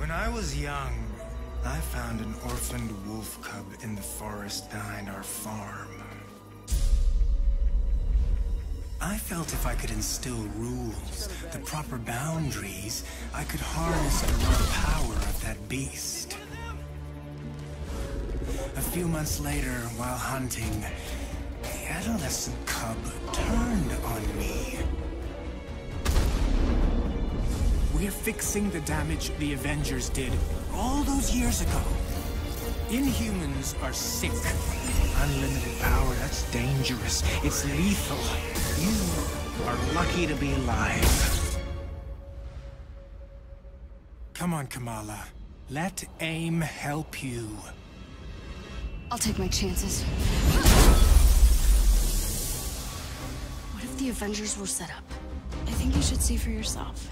When I was young, I found an orphaned wolf cub in the forest behind our farm. I felt if I could instill rules, the proper boundaries, I could harness the raw power of that beast. A few months later, while hunting, the adolescent cub turned on me. We're fixing the damage the Avengers did all those years ago. Inhumans are sick. Unlimited power, that's dangerous. It's lethal. You are lucky to be alive. Come on, Kamala. Let AIM help you. I'll take my chances. What if the Avengers were set up? I think you should see for yourself.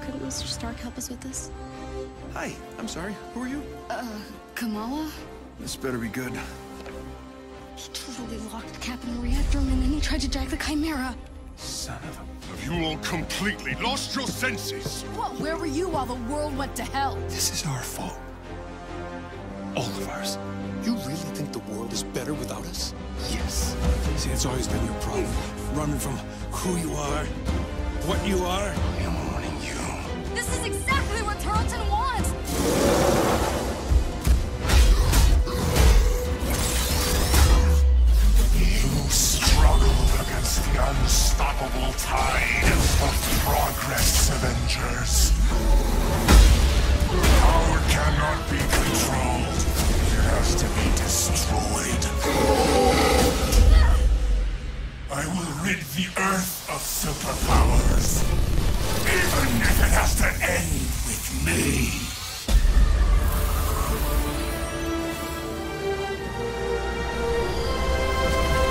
Couldn't Mr. Stark help us with this? Hi, I'm sorry. Who are you? Kamala? This better be good. He totally locked Cap in a reactor room and then he tried to jack the Chimera. Son of a... Have you all completely lost your senses? What? Where were you while the world went to hell? This is our fault. All of ours. You really think the world is better without us? Yes. See, it's always been your problem. Running from who you are, what you are. I'm warning you. This is exactly what Tarleton wants! You struggle against the unstoppable tide of progress, Avengers. Power cannot be controlled. It has to be destroyed. I will rid the Earth of superpowers, even if it has to end with me.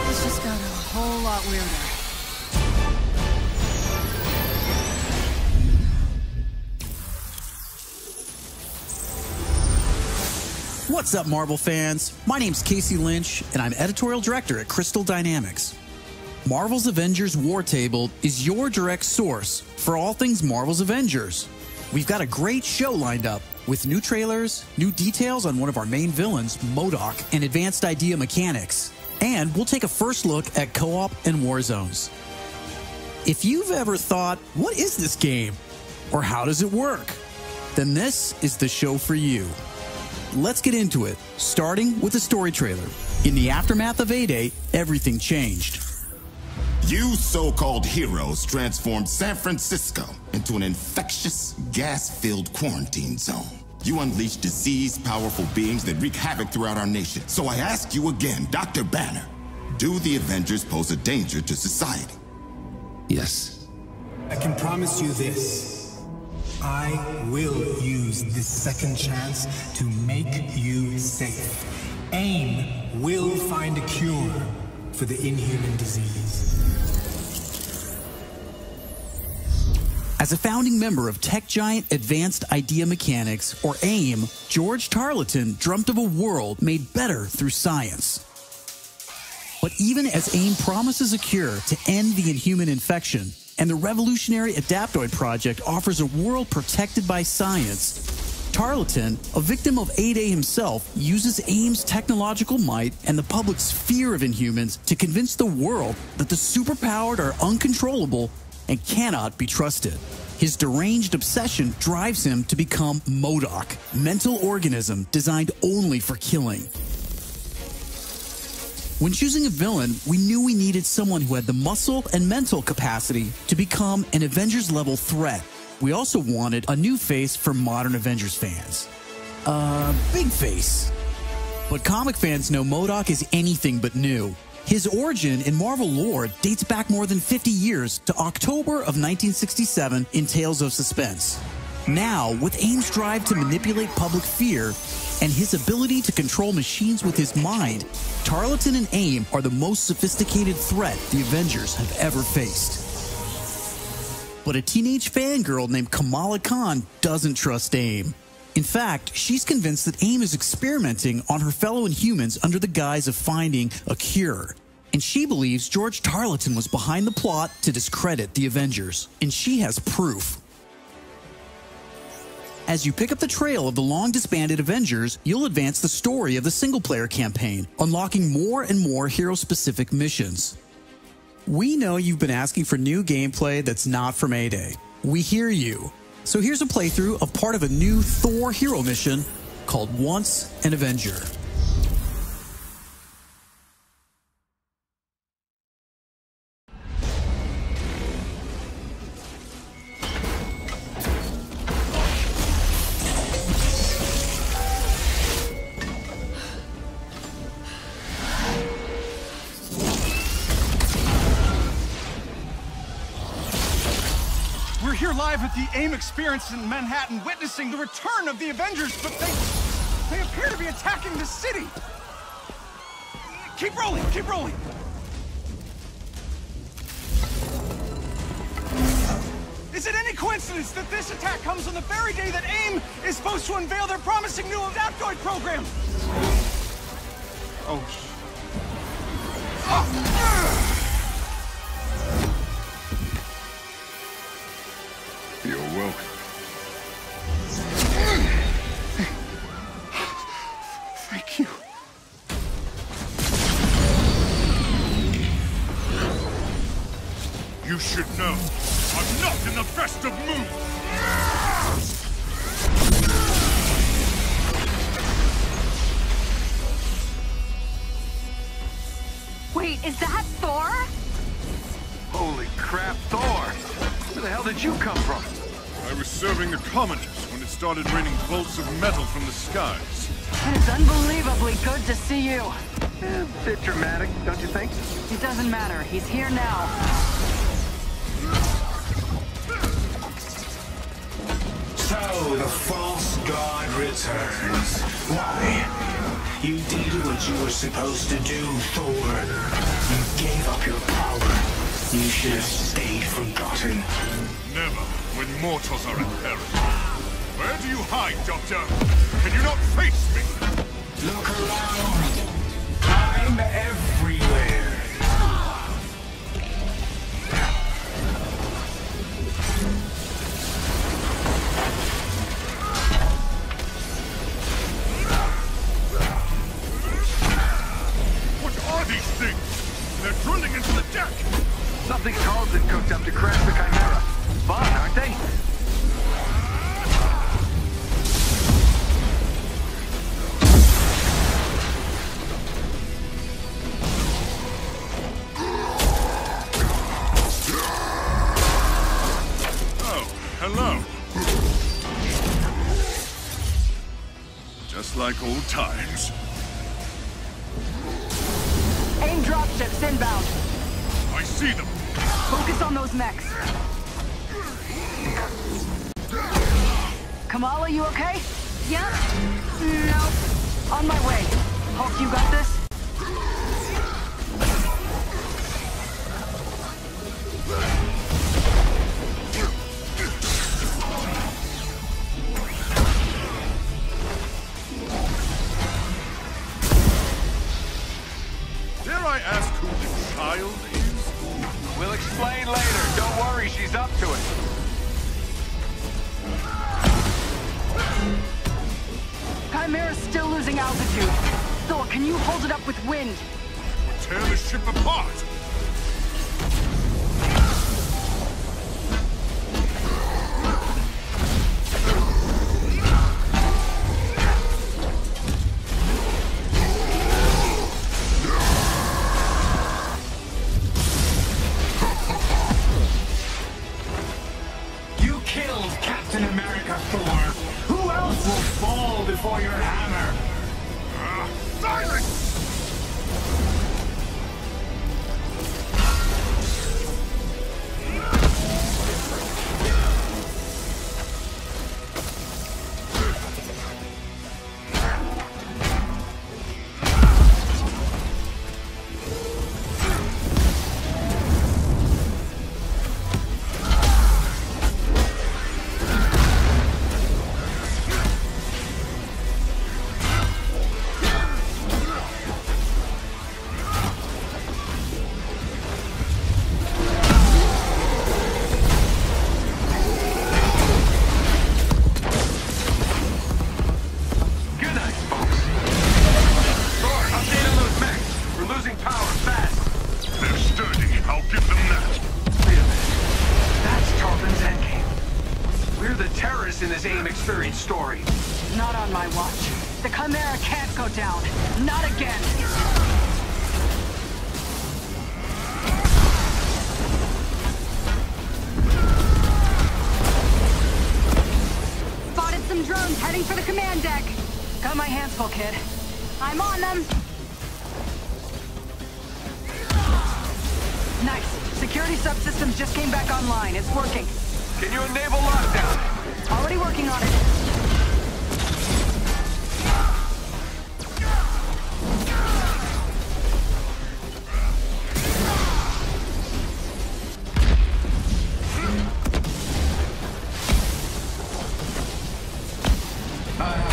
This just got a whole lot weirder. What's up, Marvel fans? My name's Casey Lynch, and I'm editorial director at Crystal Dynamics. Marvel's Avengers War Table is your direct source for all things Marvel's Avengers. We've got a great show lined up with new trailers, new details on one of our main villains, MODOK, and advanced idea mechanics. And we'll take a first look at co-op and war zones. If you've ever thought, what is this game? Or how does it work? Then this is the show for you. Let's get into it, starting with the story trailer. In the aftermath of 8/8, everything changed. You so-called heroes transformed San Francisco into an infectious, gas-filled quarantine zone. You unleashed diseased, powerful beings that wreak havoc throughout our nation. So I ask you again, Dr. Banner, do the Avengers pose a danger to society? Yes. I can promise you this. I will use this second chance to make you safe. AIM will find a cure for the inhuman disease. As a founding member of tech giant Advanced Idea Mechanics, or AIM, George Tarleton dreamt of a world made better through science. But even as AIM promises a cure to end the inhuman infection, and the revolutionary Adaptoid project offers a world protected by science, Tarleton, a victim of 8/8 himself, uses AIM's technological might and the public's fear of Inhumans to convince the world that the superpowered are uncontrollable and cannot be trusted. His deranged obsession drives him to become MODOK, mental organism designed only for killing. When choosing a villain, we knew we needed someone who had the muscle and mental capacity to become an Avengers-level threat. We also wanted a new face for modern Avengers fans. Big face. But comic fans know MODOK is anything but new. His origin in Marvel lore dates back more than 50 years to October of 1967 in Tales of Suspense. Now, with AIM's drive to manipulate public fear and his ability to control machines with his mind, Tarleton and AIM are the most sophisticated threat the Avengers have ever faced. But a teenage fangirl named Kamala Khan doesn't trust AIM. In fact, she's convinced that AIM is experimenting on her fellow Inhumans under the guise of finding a cure. And she believes George Tarleton was behind the plot to discredit the Avengers. And she has proof. As you pick up the trail of the long-disbanded Avengers, you'll advance the story of the single-player campaign, unlocking more and more hero-specific missions. We know you've been asking for new gameplay that's not from A-Day. We hear you. So here's a playthrough of part of a new Thor hero mission called Once an Avenger. We're here live at the AIM experience in Manhattan, witnessing the return of the Avengers, but they appear to be attacking the city. Keep rolling, keep rolling. Is it any coincidence that this attack comes on the very day that AIM is supposed to unveil their promising new Adaptoid program? Oh. You're welcome. Thank you. You should know, I'm not in the best of moods! Wait, is that Thor? Holy crap, Thor! Where the hell did you come from? I was serving the commoners when it started raining bolts of metal from the skies. It is unbelievably good to see you. A bit dramatic, don't you think? It doesn't matter. He's here now. So, the false god returns. Why? You did what you were supposed to do, Thor. You gave up your power. You should have stayed forgotten. Never, when mortals are in peril. Where do you hide, Doctor? Can you not face me? Look around. I'm everywhere. What are these things? They're drilling into the deck! Something Carlton cooked up to crash the Chimera. Fun, aren't they? Oh, hello. Just like old times. AIM dropships inbound. I see them. Focus on those mechs. Kamala, you okay? Yep. Nope. On my way. Hulk, you got this? Dare I ask who the child is? We'll explain later. Don't worry, she's up to it. Chimera's still losing altitude. Thor, can you hold it up with wind? We'll tear the ship apart! You killed Captain America, Thor. Who else will fall before your hammer? Silence! fast. They're sturdy, I'll give them that. Wait a minute. That's Tarleton's endgame. We're the terrorists in this AIM experience story. Not on my watch. The Chimera can't go down. Not again. Spotted some drones heading for the command deck. Got my hands full, kid. I'm on them. Nice. Security subsystems just came back online. It's working. Can you enable lockdown? Already working on it.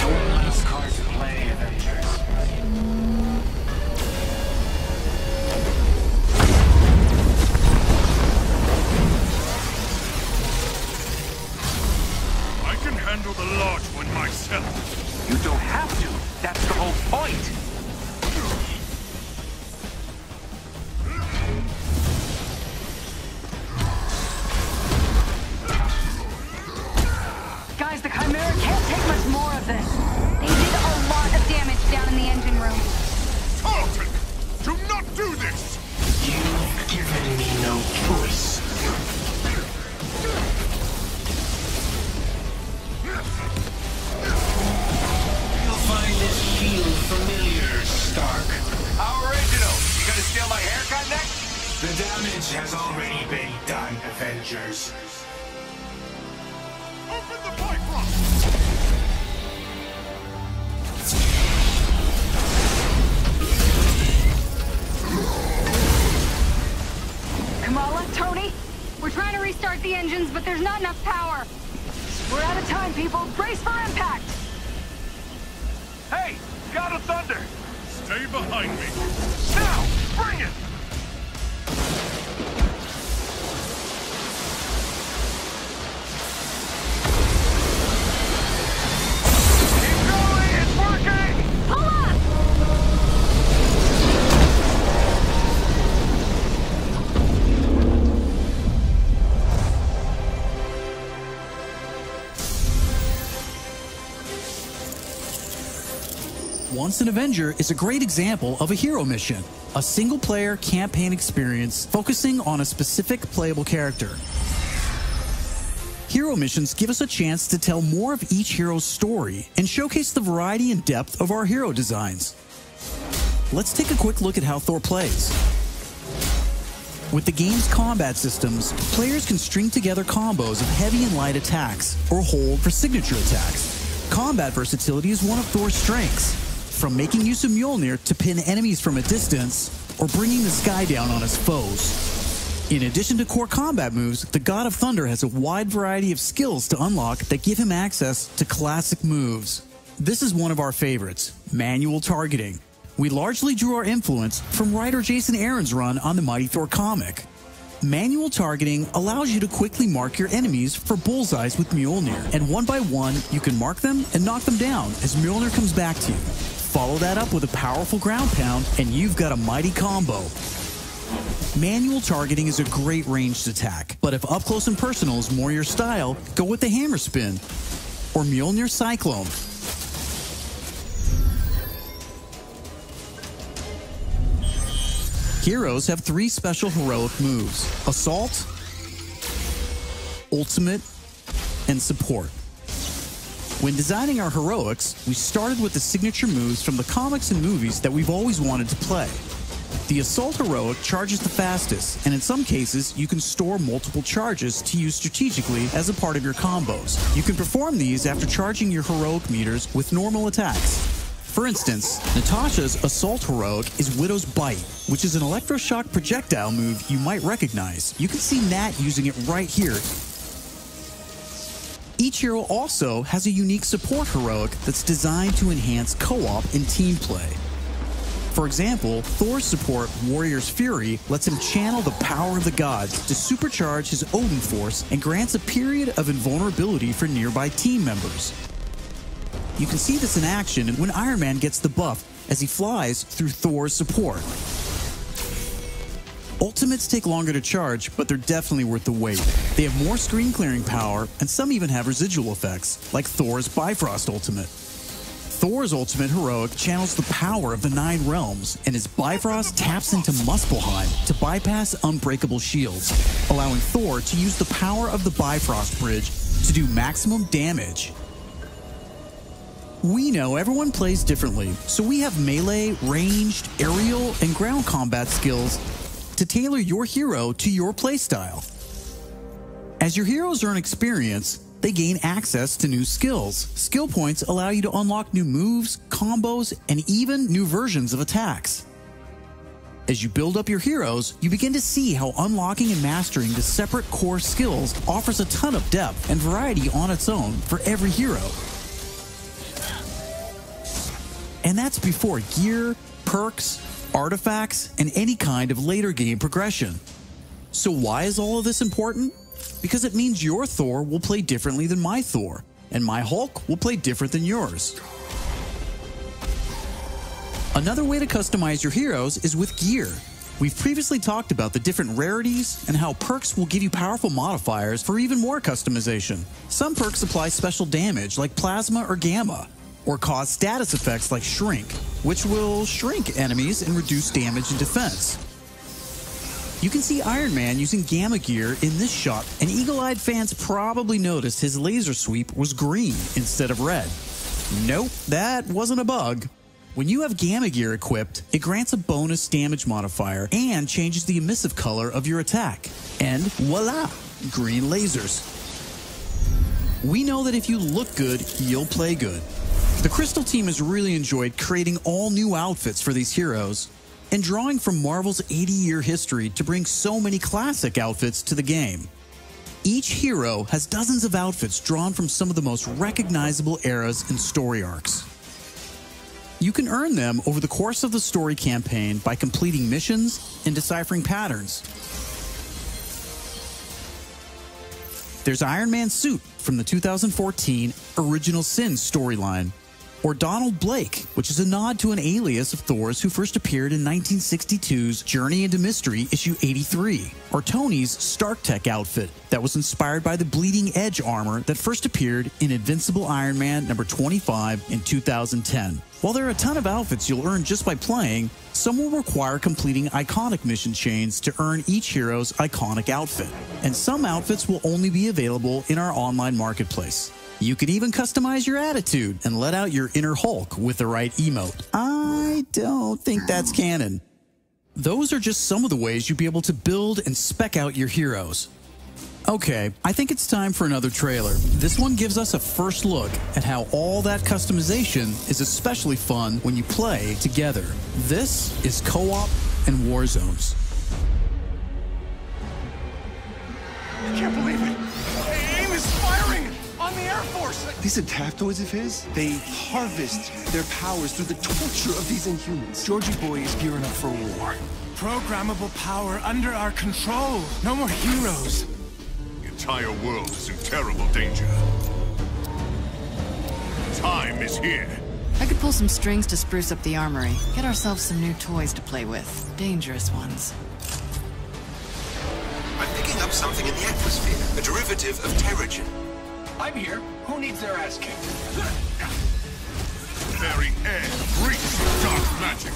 Nice card to play, Avengers. I can handle the large one myself. You don't have to. That's the whole point. Guys, the Chimera can't take much more of this. They did a lot of damage down in the engine room. Tarleton, do not do this! You've given me no choice. You'll find this shield familiar, Stark. How original. You gonna steal my haircut next? The damage has already been done, Avengers. Open the pipe rock! Kamala, Tony, we're trying to restart the engines, but there's not enough power. We're out of time, people. Brace for impact. Hey, God of Thunder. Stay behind me. Now, bring it. Keep going, it's working. Pull up! Once an Avenger is a great example of a hero mission, a single-player campaign experience focusing on a specific playable character. Hero missions give us a chance to tell more of each hero's story and showcase the variety and depth of our hero designs. Let's take a quick look at how Thor plays. With the game's combat systems, players can string together combos of heavy and light attacks, or hold for signature attacks. Combat versatility is one of Thor's strengths, from making use of Mjolnir to pin enemies from a distance, or bringing the sky down on his foes. In addition to core combat moves, the God of Thunder has a wide variety of skills to unlock that give him access to classic moves. This is one of our favorites, manual targeting. We largely drew our influence from writer Jason Aaron's run on the Mighty Thor comic. Manual targeting allows you to quickly mark your enemies for bullseyes with Mjolnir, and one by one, you can mark them and knock them down as Mjolnir comes back to you. Follow that up with a powerful ground pound, and you've got a mighty combo. Manual targeting is a great ranged attack, but if up close and personal is more your style, go with the hammer spin or Mjolnir Cyclone. Heroes have 3 special heroic moves: Assault, Ultimate, and Support. When designing our heroics, we started with the signature moves from the comics and movies that we've always wanted to play. The Assault heroic charges the fastest, and in some cases, you can store multiple charges to use strategically as a part of your combos. You can perform these after charging your heroic meters with normal attacks. For instance, Natasha's Assault heroic is Widow's Bite, which is an electroshock projectile move you might recognize. You can see Nat using it right here. Each hero also has a unique support heroic that's designed to enhance co-op and team play. For example, Thor's support, Warrior's Fury, lets him channel the power of the gods to supercharge his Odin force and grants a period of invulnerability for nearby team members. You can see this in action when Iron Man gets the buff as he flies through Thor's support. Ultimates take longer to charge, but they're definitely worth the wait. They have more screen clearing power, and some even have residual effects, like Thor's Bifrost Ultimate. Thor's Ultimate Heroic channels the power of the 9 realms, and his Bifrost taps into Muspelheim to bypass unbreakable shields, allowing Thor to use the power of the Bifrost Bridge to do maximum damage. We know everyone plays differently, so we have melee, ranged, aerial, and ground combat skills to tailor your hero to your playstyle. As your heroes earn experience, they gain access to new skills. Skill points allow you to unlock new moves, combos, and even new versions of attacks. As you build up your heroes, you begin to see how unlocking and mastering the separate core skills offers a ton of depth and variety on its own for every hero. And that's before gear, perks, artifacts, and any kind of later game progression. So why is all of this important? Because it means your Thor will play differently than my Thor, and my Hulk will play different than yours. Another way to customize your heroes is with gear. We've previously talked about the different rarities and how perks will give you powerful modifiers for even more customization. Some perks apply special damage like plasma or gamma, or cause status effects like shrink, which will shrink enemies and reduce damage and defense. You can see Iron Man using gamma gear in this shot, and eagle-eyed fans probably noticed his laser sweep was green instead of red. Nope, that wasn't a bug. When you have gamma gear equipped, it grants a bonus damage modifier and changes the emissive color of your attack. And voila, green lasers. We know that if you look good, you'll play good. The Crystal team has really enjoyed creating all new outfits for these heroes and drawing from Marvel's 80-year history to bring so many classic outfits to the game. Each hero has dozens of outfits drawn from some of the most recognizable eras and story arcs. You can earn them over the course of the story campaign by completing missions and deciphering patterns. There's Iron Man's suit from the 2014 Original Sin storyline, or Donald Blake, which is a nod to an alias of Thor's who first appeared in 1962's Journey into Mystery issue 83, or Tony's Stark Tech outfit that was inspired by the Bleeding Edge armor that first appeared in Invincible Iron Man number 25 in 2010. While there are a ton of outfits you'll earn just by playing, some will require completing iconic mission chains to earn each hero's iconic outfit, and some outfits will only be available in our online marketplace. You can even customize your attitude and let out your inner Hulk with the right emote. I don't think that's canon. Those are just some of the ways you'll be able to build and spec out your heroes. Okay, I think it's time for another trailer. This one gives us a first look at how all that customization is especially fun when you play together. This is Co-op and War Zones. I can't believe it! AIM is firing on the Air Force! These adaptoids of his, they harvest their powers through the torture of these Inhumans. Georgie Boy is gearing up for war. Programmable power under our control. No more heroes. The entire world is in terrible danger. Time is here. I could pull some strings to spruce up the armory. Get ourselves some new toys to play with. Dangerous ones. I'm picking up something in the atmosphere. A derivative of Terrigen. I'm here. Who needs their ass kicked? Very air reeks of dark magic.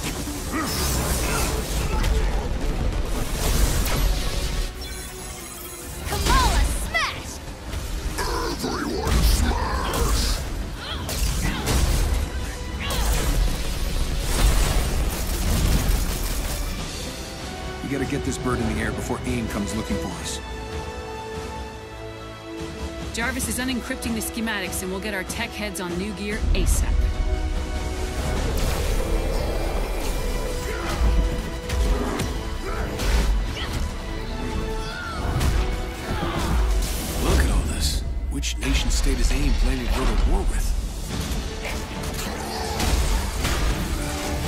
Kamala, smash! Everyone smash! We gotta get this bird in the air before AIM comes looking for us. Jarvis is unencrypting the schematics and we'll get our tech heads on new gear ASAP. Look at all this. Which nation state is AIM planning to go to war with?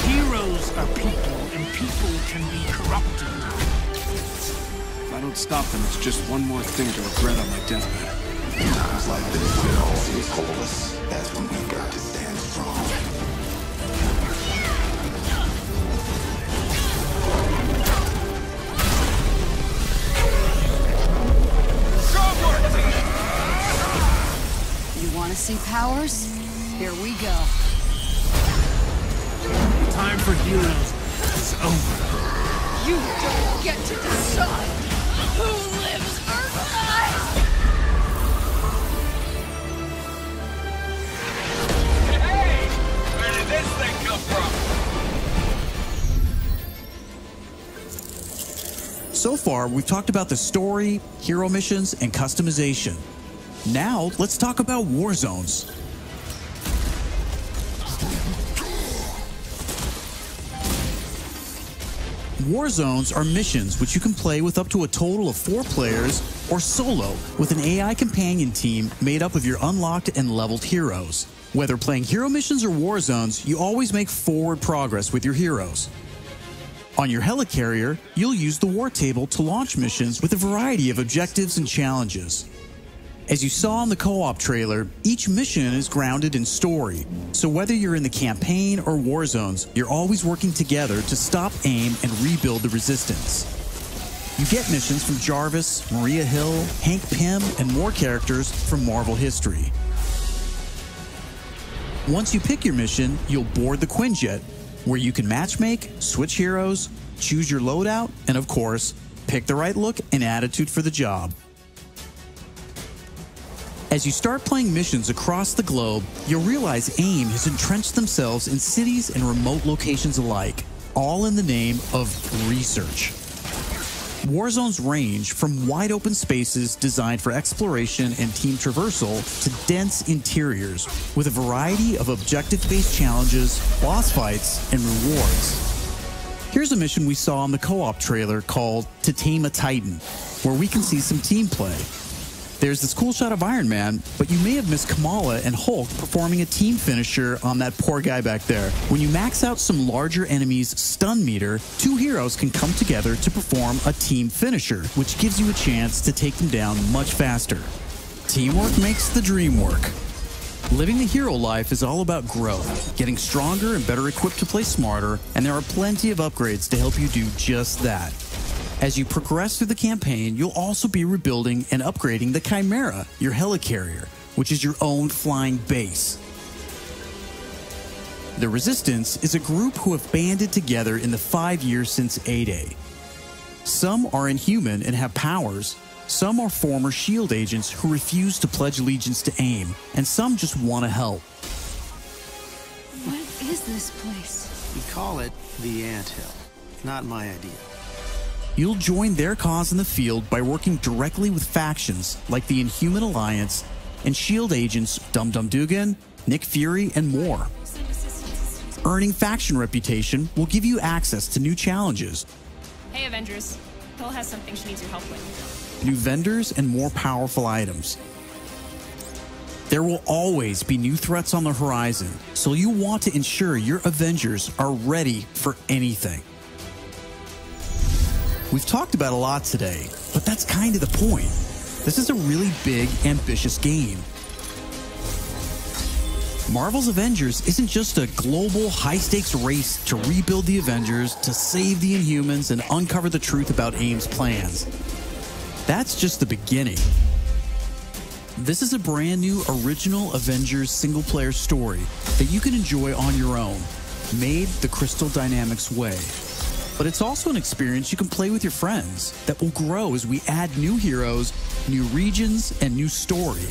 Heroes are people, and people can be corrupted. If I don't stop them, it's just one more thing to regret on my deathbed. Times like this, when all fears hold us, that's when we've got to stand strong. Want to see powers? Here we go. Time for heroes is over. You don't get to decide who lives or dies! Hey! Where did this thing come from? So far, we've talked about the story, hero missions, and customization. Now, let's talk about war zones. War zones are missions which you can play with up to a total of 4 players or solo with an AI companion team made up of your unlocked and leveled heroes. Whether playing hero missions or war zones, you always make forward progress with your heroes. On your helicarrier, you'll use the war table to launch missions with a variety of objectives and challenges. As you saw in the co-op trailer, each mission is grounded in story, so whether you're in the campaign or war zones, you're always working together to stop AIM and rebuild the resistance. You get missions from Jarvis, Maria Hill, Hank Pym, and more characters from Marvel history. Once you pick your mission, you'll board the Quinjet, where you can matchmake, switch heroes, choose your loadout, and of course, pick the right look and attitude for the job. As you start playing missions across the globe, you'll realize AIM has entrenched themselves in cities and remote locations alike, all in the name of research. War zones range from wide open spaces designed for exploration and team traversal to dense interiors with a variety of objective-based challenges, boss fights, and rewards. Here's a mission we saw in the co-op trailer called To Tame a Titan, where we can see some team play. There's this cool shot of Iron Man, but you may have missed Kamala and Hulk performing a team finisher on that poor guy back there. When you max out some larger enemies' stun meter, 2 heroes can come together to perform a team finisher, which gives you a chance to take them down much faster. Teamwork makes the dream work. Living the hero life is all about growth, getting stronger and better equipped to play smarter, and there are plenty of upgrades to help you do just that. As you progress through the campaign, you'll also be rebuilding and upgrading the Chimera, your helicarrier, which is your own flying base. The Resistance is a group who have banded together in the 5 years since A-Day. Some are inhuman and have powers, some are former SHIELD agents who refuse to pledge allegiance to AIM, and some just want to help. What is this place? We call it the Anthill. Not my idea. You'll join their cause in the field by working directly with factions like the Inhuman Alliance and SHIELD agents Dum Dum Dugan, Nick Fury, and more. Earning faction reputation will give you access to new challenges. Hey Avengers, Hill has something she needs your help with. New vendors and more powerful items. There will always be new threats on the horizon, so you want to ensure your Avengers are ready for anything. We've talked about a lot today, but that's kind of the point. This is a really big, ambitious game. Marvel's Avengers isn't just a global, high-stakes race to rebuild the Avengers, to save the Inhumans, and uncover the truth about AIM's plans. That's just the beginning. This is a brand new original Avengers single-player story that you can enjoy on your own, made the Crystal Dynamics way. But it's also an experience you can play with your friends that will grow as we add new heroes, new regions, and new story,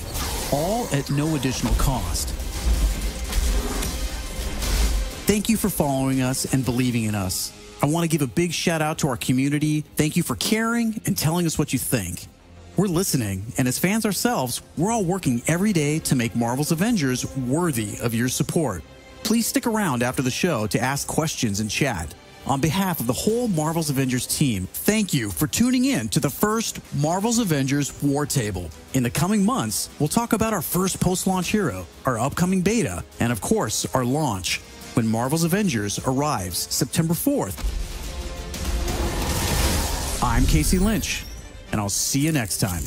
all at no additional cost. Thank you for following us and believing in us. I want to give a big shout out to our community. Thank you for caring and telling us what you think. We're listening, and as fans ourselves, we're all working every day to make Marvel's Avengers worthy of your support. Please stick around after the show to ask questions and chat. On behalf of the whole Marvel's Avengers team, thank you for tuning in to the first Marvel's Avengers War Table. In the coming months, we'll talk about our first post-launch hero, our upcoming beta, and of course, our launch, when Marvel's Avengers arrives September 4th. I'm Casey Lynch, and I'll see you next time.